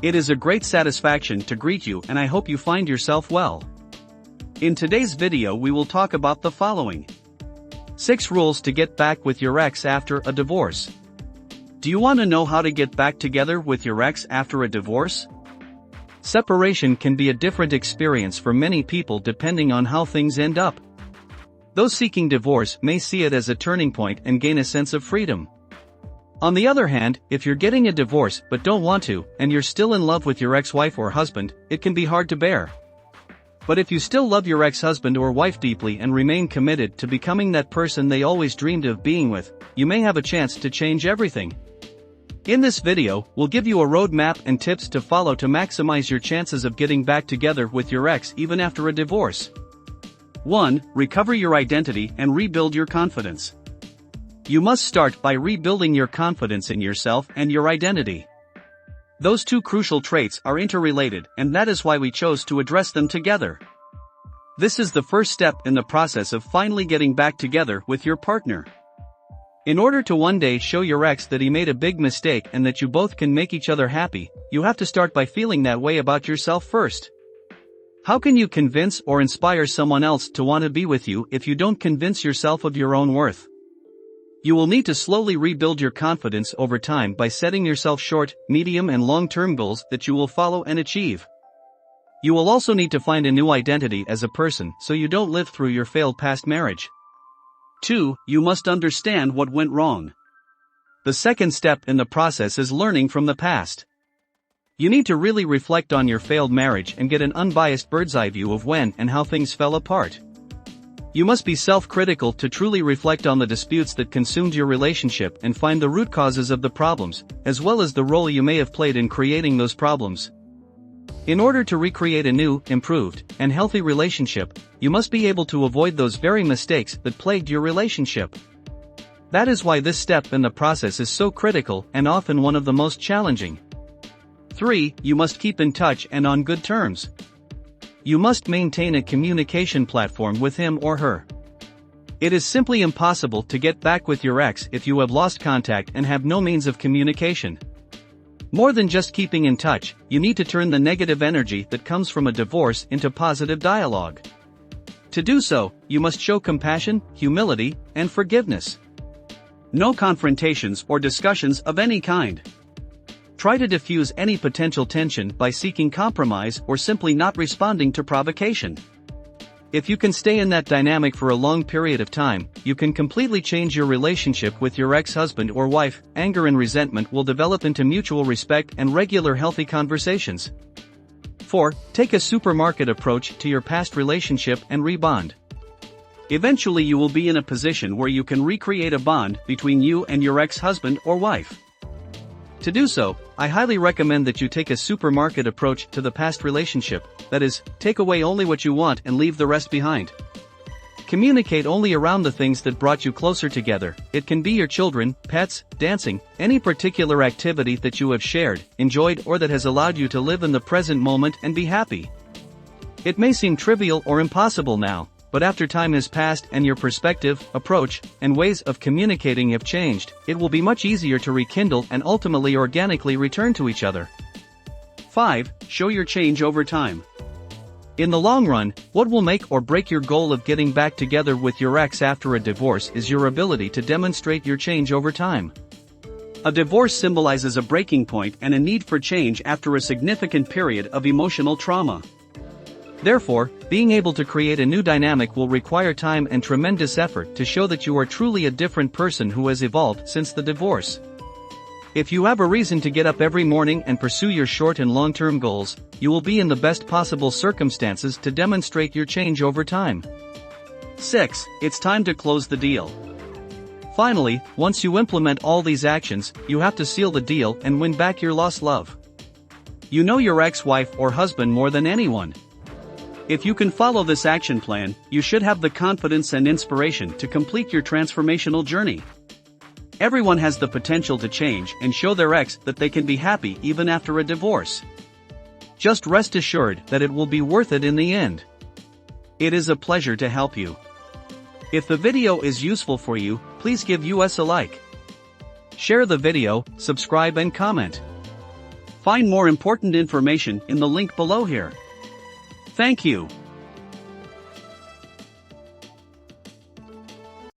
It is a great satisfaction to greet you, and I hope you find yourself well. In today's video we will talk about the following. 6 rules to get back with your ex after a divorce. Do you want to know how to get back together with your ex after a divorce? Separation can be a different experience for many people depending on how things end up. Those seeking divorce may see it as a turning point and gain a sense of freedom. On the other hand, if you're getting a divorce but don't want to, and you're still in love with your ex-wife or husband, it can be hard to bear. But if you still love your ex-husband or wife deeply and remain committed to becoming that person they always dreamed of being with, you may have a chance to change everything. In this video, we'll give you a roadmap and tips to follow to maximize your chances of getting back together with your ex even after a divorce. 1. Recover your identity and rebuild your confidence. You must start by rebuilding your confidence in yourself and your identity. Those two crucial traits are interrelated, and that is why we chose to address them together. This is the first step in the process of finally getting back together with your partner. In order to one day show your ex that he made a big mistake and that you both can make each other happy, you have to start by feeling that way about yourself first. How can you convince or inspire someone else to want to be with you if you don't convince yourself of your own worth? You will need to slowly rebuild your confidence over time by setting yourself short, medium and long-term goals that you will follow and achieve. You will also need to find a new identity as a person so you don't live through your failed past marriage. 2. You must understand what went wrong. The second step in the process is learning from the past. You need to really reflect on your failed marriage and get an unbiased bird's-eye view of when and how things fell apart. You must be self-critical to truly reflect on the disputes that consumed your relationship and find the root causes of the problems, as well as the role you may have played in creating those problems. In order to recreate a new, improved, and healthy relationship, you must be able to avoid those very mistakes that plagued your relationship. That is why this step in the process is so critical and often one of the most challenging. 3. You must keep in touch and on good terms. You must maintain a communication platform with him or her. It is simply impossible to get back with your ex if you have lost contact and have no means of communication. More than just keeping in touch, you need to turn the negative energy that comes from a divorce into positive dialogue. To do so, you must show compassion, humility, and forgiveness. No confrontations or discussions of any kind. Try to diffuse any potential tension by seeking compromise or simply not responding to provocation. If you can stay in that dynamic for a long period of time, you can completely change your relationship with your ex-husband or wife. Anger and resentment will develop into mutual respect and regular healthy conversations. 4. Take a supermarket approach to your past relationship and rebond. Eventually you will be in a position where you can recreate a bond between you and your ex-husband or wife. To do so, I highly recommend that you take a supermarket approach to the past relationship, that is, take away only what you want and leave the rest behind. Communicate only around the things that brought you closer together. It can be your children, pets, dancing, any particular activity that you have shared, enjoyed or that has allowed you to live in the present moment and be happy. It may seem trivial or impossible now, but after time has passed and your perspective, approach, and ways of communicating have changed, it will be much easier to rekindle and ultimately organically return to each other. 5. Show your change over time. In the long run, what will make or break your goal of getting back together with your ex after a divorce is your ability to demonstrate your change over time. A divorce symbolizes a breaking point and a need for change after a significant period of emotional trauma. Therefore, being able to create a new dynamic will require time and tremendous effort to show that you are truly a different person who has evolved since the divorce. If you have a reason to get up every morning and pursue your short and long-term goals, you will be in the best possible circumstances to demonstrate your change over time. 6. It's time to close the deal. Finally, once you implement all these actions, you have to seal the deal and win back your lost love. You know your ex-wife or husband more than anyone. If you can follow this action plan, you should have the confidence and inspiration to complete your transformational journey. Everyone has the potential to change and show their ex that they can be happy even after a divorce. Just rest assured that it will be worth it in the end. It is a pleasure to help you. If the video is useful for you, please give us a like. Share the video, subscribe and comment. Find more important information in the link below here. Thank you.